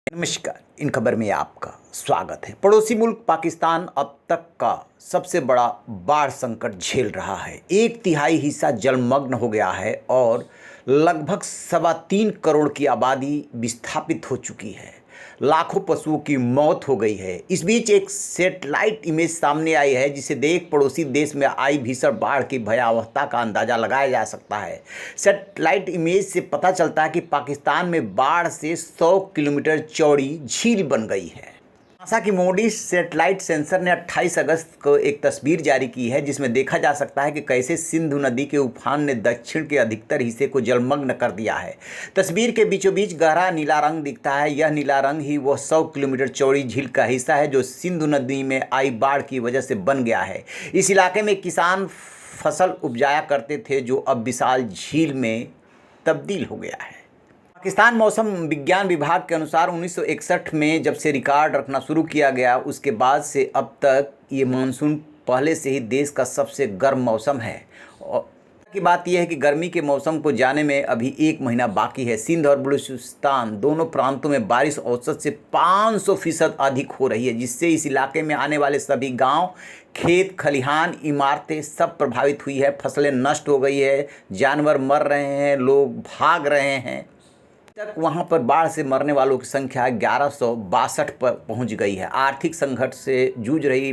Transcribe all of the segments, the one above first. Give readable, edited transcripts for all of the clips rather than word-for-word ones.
नमस्कार। इन खबर में आपका स्वागत है। पड़ोसी मुल्क पाकिस्तान अब तक का सबसे बड़ा बाढ़ संकट झेल रहा है। 1/3 हिस्सा जलमग्न हो गया है और लगभग 3.25 करोड़ की आबादी विस्थापित हो चुकी है। लाखों पशुओं की मौत हो गई है। इस बीच एक सैटेलाइट इमेज सामने आई है जिसे देख पड़ोसी देश में आई भीषण बाढ़ की भयावहता का अंदाजा लगाया जा सकता है। सैटेलाइट इमेज से पता चलता है कि पाकिस्तान में बाढ़ से 100 किलोमीटर चौड़ी झील बन गई है। नासा की मूडीज सैटेलाइट सेंसर ने 28 अगस्त को एक तस्वीर जारी की है जिसमें देखा जा सकता है कि कैसे सिंधु नदी के उफान ने दक्षिण के अधिकतर हिस्से को जलमग्न कर दिया है। तस्वीर के बीचों बीच गहरा नीला रंग दिखता है। यह नीला रंग ही वह 100 किलोमीटर चौड़ी झील का हिस्सा है जो सिंधु नदी में आई बाढ़ की वजह से बन गया है। इस इलाके में किसान फसल उपजाया करते थे जो अब विशाल झील में तब्दील हो गया है। पाकिस्तान मौसम विज्ञान विभाग के अनुसार 1961 में जब से रिकॉर्ड रखना शुरू किया गया उसके बाद से अब तक ये मानसून पहले से ही देश का सबसे गर्म मौसम है। और की बात यह है कि गर्मी के मौसम को जाने में अभी 1 महीना बाकी है। सिंध और बलूचिस्तान दोनों प्रांतों में बारिश औसत से 500% अधिक हो रही है जिससे इस इलाके में आने वाले सभी गांव, खेत खलिहान, इमारतें सब प्रभावित हुई है। फसलें नष्ट हो गई है, जानवर मर रहे हैं, लोग भाग रहे हैं। तक वहां पर बाढ़ से मरने वालों की संख्या 1162 पर पहुंच गई है। आर्थिक संकट से जूझ रही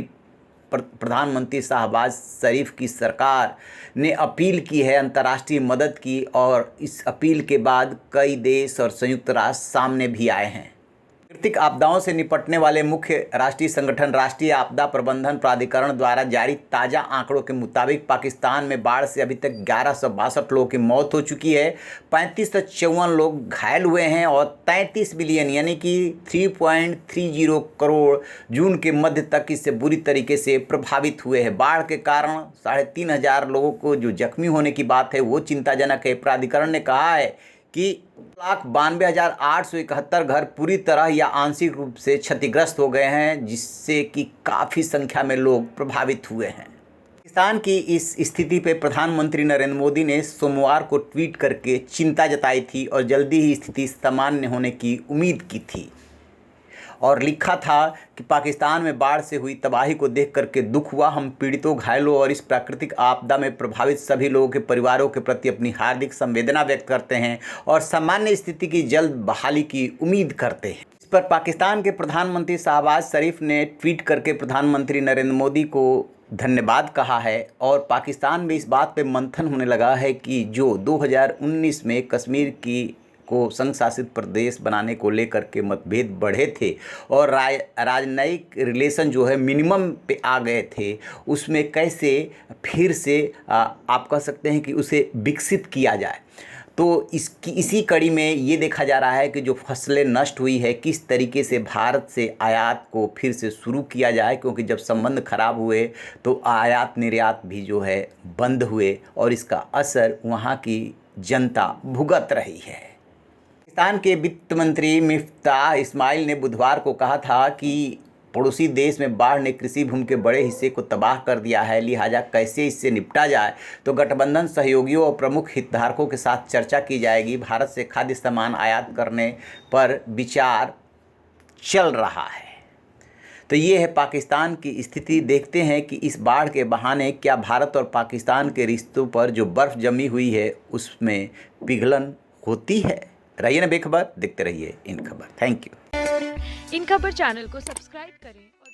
प्रधानमंत्री शहबाज शरीफ की सरकार ने अपील की है अंतर्राष्ट्रीय मदद की और इस अपील के बाद कई देश और संयुक्त राष्ट्र सामने भी आए हैं। प्राकृतिक आपदाओं से निपटने वाले मुख्य राष्ट्रीय संगठन राष्ट्रीय आपदा प्रबंधन प्राधिकरण द्वारा जारी ताज़ा आंकड़ों के मुताबिक पाकिस्तान में बाढ़ से अभी तक 1162 लोगों की मौत हो चुकी है, 3554 लोग घायल हुए हैं और 33 बिलियन यानी कि 3.30 करोड़ जून के मध्य तक इससे बुरी तरीके से प्रभावित हुए हैं। बाढ़ के कारण 3500 लोगों को जो जख्मी होने की बात है वो चिंताजनक है। प्राधिकरण ने कहा है कि 1,92,871 घर पूरी तरह या आंशिक रूप से क्षतिग्रस्त हो गए हैं जिससे कि काफ़ी संख्या में लोग प्रभावित हुए हैं। पाकिस्तान की इस स्थिति पर प्रधानमंत्री नरेंद्र मोदी ने सोमवार को ट्वीट करके चिंता जताई थी और जल्दी ही स्थिति सामान्य होने की उम्मीद की थी और लिखा था कि पाकिस्तान में बाढ़ से हुई तबाही को देख करके दुख हुआ। हम पीड़ितों, घायलों और इस प्राकृतिक आपदा में प्रभावित सभी लोगों के परिवारों के प्रति अपनी हार्दिक संवेदना व्यक्त करते हैं और सामान्य स्थिति की जल्द बहाली की उम्मीद करते हैं। इस पर पाकिस्तान के प्रधानमंत्री शहबाज शरीफ ने ट्वीट करके प्रधानमंत्री नरेंद्र मोदी को धन्यवाद कहा है और पाकिस्तान में इस बात पर मंथन होने लगा है कि जो 2019 में कश्मीर की को संघ शासित प्रदेश बनाने को लेकर के मतभेद बढ़े थे और राजनयिक रिलेशन जो है मिनिमम पे आ गए थे, उसमें कैसे फिर से आप कह सकते हैं कि उसे विकसित किया जाए। तो इसी कड़ी में ये देखा जा रहा है कि जो फसलें नष्ट हुई है किस तरीके से भारत से आयात को फिर से शुरू किया जाए, क्योंकि जब संबंध खराब हुए तो आयात निर्यात भी जो है बंद हुए और इसका असर वहाँ की जनता भुगत रही है। पाकिस्तान के वित्त मंत्री मिफ्ताह इस्माइल ने बुधवार को कहा था कि पड़ोसी देश में बाढ़ ने कृषि भूमि के बड़े हिस्से को तबाह कर दिया है, लिहाजा कैसे इससे निपटा जाए तो गठबंधन सहयोगियों और प्रमुख हितधारकों के साथ चर्चा की जाएगी। भारत से खाद्य सामान आयात करने पर विचार चल रहा है। तो ये है पाकिस्तान की स्थिति। देखते हैं कि इस बाढ़ के बहाने क्या भारत और पाकिस्तान के रिश्तों पर जो बर्फ़ जमी हुई है उसमें पिघलन होती है। रहिए ना बेखबर, देखते रहिए इन खबर। Thank you. इन खबर चैनल को सब्सक्राइब करें और